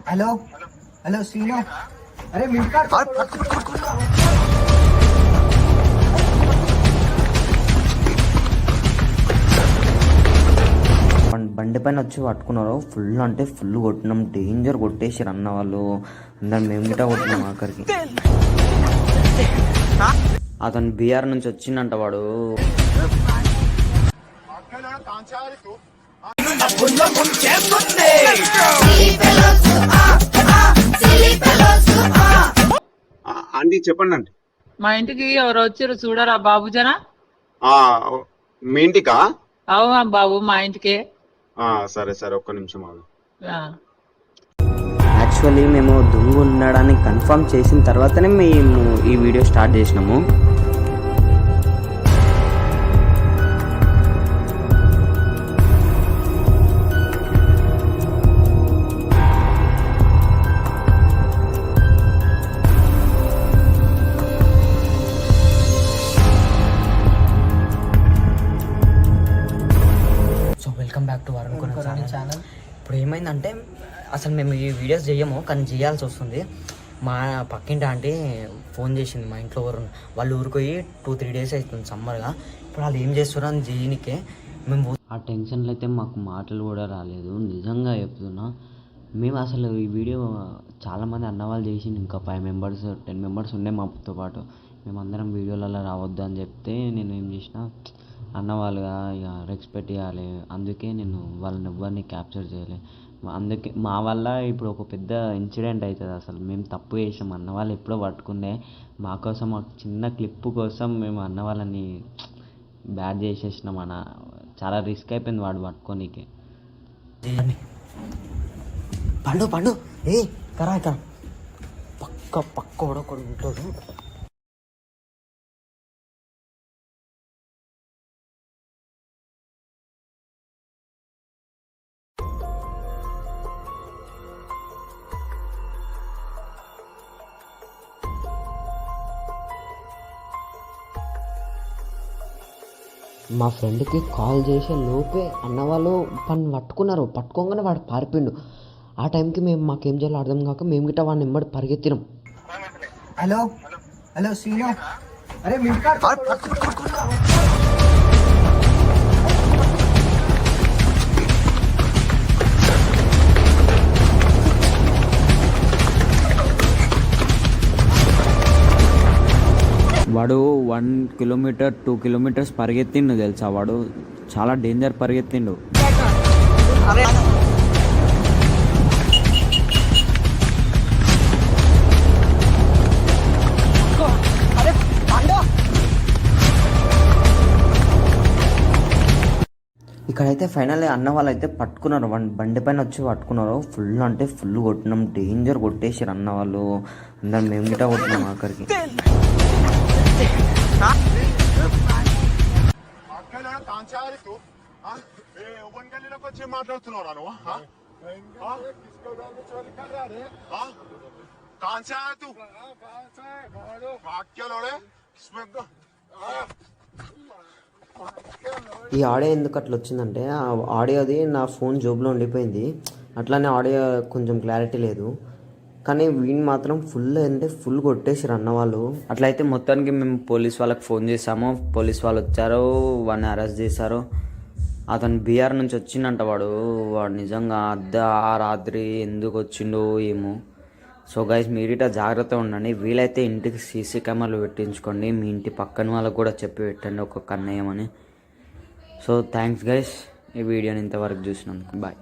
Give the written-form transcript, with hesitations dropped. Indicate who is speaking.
Speaker 1: Hello hello Srinu, అరే మిల్కా బండి పైన వచ్చి పట్టుకున్నారు. ఫుల్ అంటే ఫుల్ కొట్టినాం, డేంజర్ కొట్టేసారు అన్న వాళ్ళు. అందరు మేము గిట్ట కొట్టినాం ఆఖరికి. అతను బీఆర్ నుంచి వచ్చిందంట వాడు.
Speaker 2: ఆంటీ చెప్పండి అండి.
Speaker 3: మా ఇంటికి ఎవరు వచ్చారు చూడరా బాబు జన?
Speaker 2: మీ ఇంటికా?
Speaker 3: అవునా బాబు, మా ఇంటికి.
Speaker 2: సరే సరే, ఒక్క నిమిషం ఆగు.
Speaker 1: యాక్చువల్లీ మేము దొంగ ఉన్నాడని కన్ఫర్మ్ చేసిన తర్వాతనే మేము ఈ వీడియో స్టార్ట్ చేసినాము. వెల్కమ్ బ్యాక్ టు వరుణ్ కొనసాగి ఛానల్. ఇప్పుడు ఏమైందంటే అసలు మేము ఈ వీడియోస్ చేయము, కానీ చేయాల్సి వస్తుంది. మా పక్కింటి ఆంటీ ఫోన్ చేసింది. మా ఇంట్లో వాళ్ళు ఊరిపోయి 2-3 days అవుతుంది సమ్మర్గా. ఇప్పుడు వాళ్ళు ఏం చేస్తారో అని చేయనికే మేము ఆ టెన్షన్లో అయితే మాకు మాటలు కూడా రాలేదు. నిజంగా చెప్తున్నా, మేము అసలు ఈ వీడియో చాలామంది అన్నవాళ్ళు చేసి ఇంకా 5 members 10 members ఉండే మాతో పాటు. మేమందరం వీడియోలలో రావద్దు అని చెప్తే నేను ఏం చేసిన, అన్నవాళ్ళుగా ఇక రెస్పెక్ట్ ఇవ్వాలి. అందుకే నేను వాళ్ళని ఎవ్వరిని క్యాప్చర్ చేయలే. అందుకే మా వల్ల ఇప్పుడు ఒక పెద్ద ఇన్సిడెంట్ అవుతుంది. అసలు మేము తప్పు చేసాం, అన్నవాళ్ళు ఎప్పుడో పట్టుకుందే. మా కోసం ఒక చిన్న క్లిప్ కోసం మేము అన్నవాళ్ళని బ్యాడ్ చేసేసినాం అన్న. చాలా రిస్క్ అయిపోయింది వాడు పట్టుకోనీకి. పండు పండు ఏ కరా పక్క ఒకడు ఉంటాడు. మా ఫ్రెండ్కి కాల్ చేసే లోపే అన్నవాళ్ళు పట్టుకోగానే వాడు పారిపోయిండు. ఆ టైంకి మేము మాకేం చేయాలో అర్థం కాక మేము గిట్ట వాడిని ఎంబడి పరిగెత్తినాం. హలో హలో శ్రీను, అరే మిల్కా వాడు 1 kilometer 2 kilometers పరిగెత్తిండు తెలుసా. వాడు చాలా డేంజర్ పరిగెత్తిండు. ఇక్కడైతే ఫైనల్ అన్న వాళ్ళు అయితే పట్టుకున్నారు. బండి పైన వచ్చి పట్టుకున్నారు. ఫుల్ అంటే ఫుల్ కొట్టినాం, డేంజర్ కొట్టేసారు అన్న వాళ్ళు. అందరు మేము గిట్ట కొట్టినాం ఆఖరికి. ఈ ఆడియో ఎందుకు అట్లా వచ్చిందంటే, ఆ ఆడియోది నా ఫోన్ జోబులో ఉండిపోయింది. అట్లానే ఆడియో కొంచెం క్లారిటీ లేదు. కానీ వీడిని మాత్రం ఫుల్ అంటే ఫుల్ కొట్టేసారు అన్నవాళ్ళు. అట్లయితే మొత్తానికి మేము పోలీస్ వాళ్ళకి ఫోన్ చేసాము. పోలీస్ వాళ్ళు వచ్చారు, వాడిని అరెస్ట్ చేశారు. అతను బీఆర్ నుంచి వచ్చిందంట వాడు. నిజంగా ఆ రాత్రి ఎందుకు వచ్చిండో ఏమో. సో గైస్, మీరిట జాగ్రత్తగా ఉండండి. వీలైతే ఇంటికి సీసీ కెమెరాలు పెట్టించుకోండి. మీ ఇంటి పక్కన వాళ్ళకు కూడా చెప్పి పెట్టండి ఒక కన్నయ్యమని. సో థ్యాంక్స్ గైస్, ఈ వీడియోని ఇంతవరకు చూసినందుకు. బాయ్.